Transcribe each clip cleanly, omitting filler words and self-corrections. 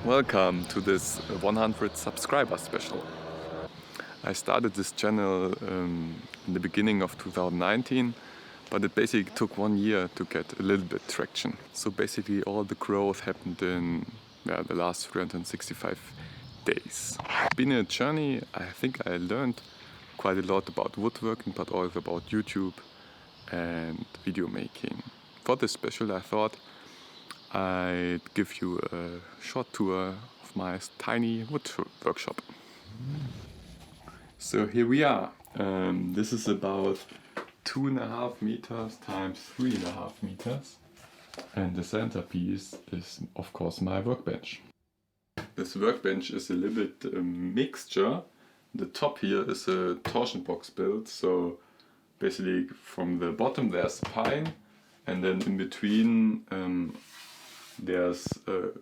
Welcome to this 100 subscriber special. I started this channel in the beginning of 2019, but it basically took 1 year to get a little bit traction. So basically all the growth happened in the last 365 days. It's been a journey. I think I learned quite a lot about woodworking, but also about YouTube and video making. For this special I thought I'd give you a short tour of my tiny wood workshop. So here we are. This is about 2.5 meters times 3.5 meters, and the centerpiece is of course my workbench. This workbench is a little bit a mixture. The top here is a torsion box build, so basically from the bottom there's pine, and then in between there's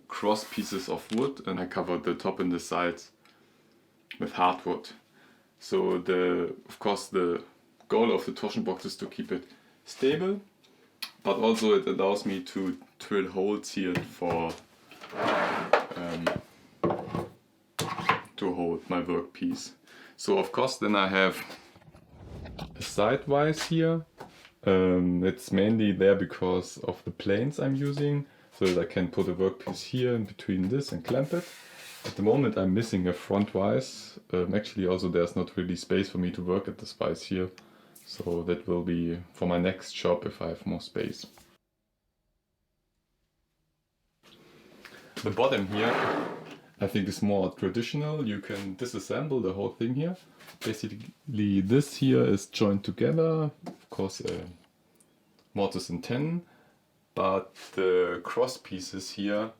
cross pieces of wood, and I covered the top and the sides with hardwood. So of course the goal of the torsion box is to keep it stable, but also it allows me to drill holes here for to hold my workpiece. So of course then I have a sidewise here. It's mainly there because of the planes I'm using, so that I can put a workpiece here in between this and clamp it. At the moment I'm missing a front vise. Actually also there's not really space for me to work at this vise here, so that will be for my next shop if I have more space. The bottom here I think is more traditional. You can disassemble the whole thing here. Basically this here is joined together, of course mortise and tenon, but the cross pieces here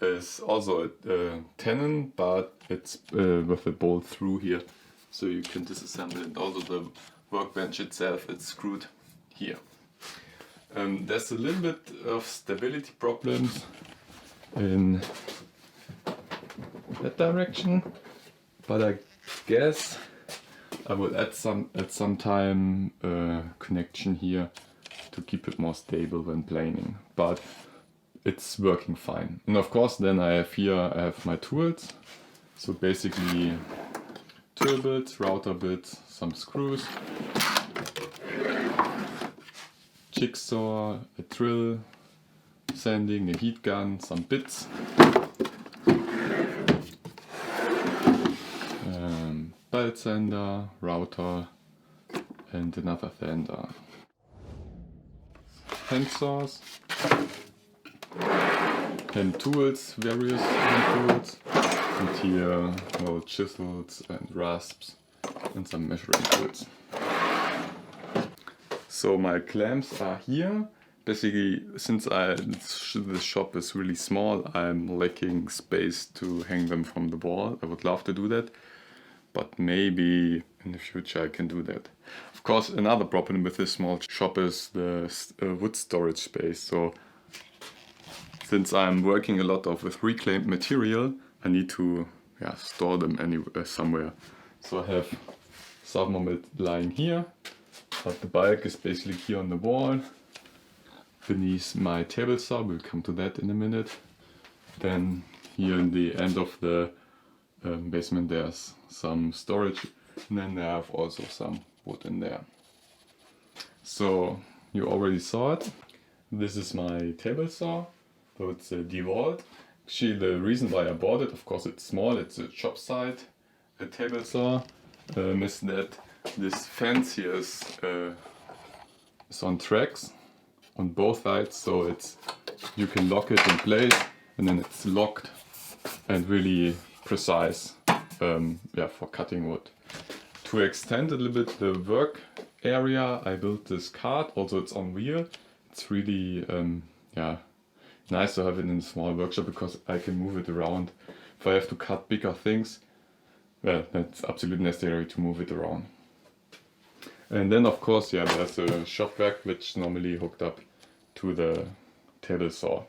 is also a tenon, but it's with a bolt through here, so you can disassemble it. Also the workbench itself is screwed here. There's a little bit of stability problems in that direction, but I guess I will add at some time connection here to keep it more stable when planing, but it's working fine. And of course then I have my tools, so basically tool bits, router bits, some screws, jigsaw, a drill, sanding, a heat gun, some bits, belt sander, router and another sander, hand saws, hand tools, various hand tools, and here chisels and rasps and some measuring tools. So my clamps are here. Basically, since the shop is really small, I'm lacking space to hang them from the wall. I would love to do that, but maybe in the future I can do that. Of course, another problem with this small shop is the wood storage space. So since I'm working a lot with reclaimed material, I need to store them somewhere. So I have some of it lying here, but the bulk is basically here on the wall beneath my table saw. We'll come to that in a minute. Then here in the end of the basement there's some storage, and then I have also some wood in there. So you already saw it. This is my table saw, so it's a DeWalt. Actually the reason why I bought it, of course it's small, it's a shop side table saw, is that this fence here is on tracks on both sides, so you can lock it in place and then it's locked and really precise for cutting wood. To extend a little bit the work area, I built this cart. Also it's on wheel. It's really nice to have it in a small workshop because I can move it around. If I have to cut bigger things, well, that's absolutely necessary to move it around. And then of course there's a shop vac which is normally hooked up to the table saw.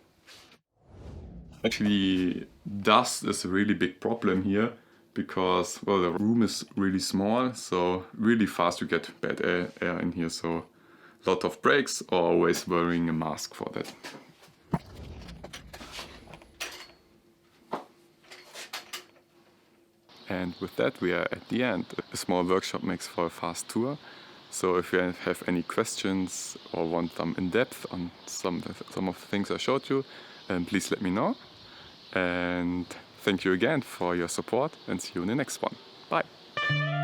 Actually, dust is a really big problem here because the room is really small, so really fast you get bad air in here, so a lot of breaks, or always wearing a mask for that. And with that, we are at the end. A small workshop makes for a fast tour. So if you have any questions or want them in depth on some of the things I showed you, please let me know. And thank you again for your support, and see you in the next one. Bye.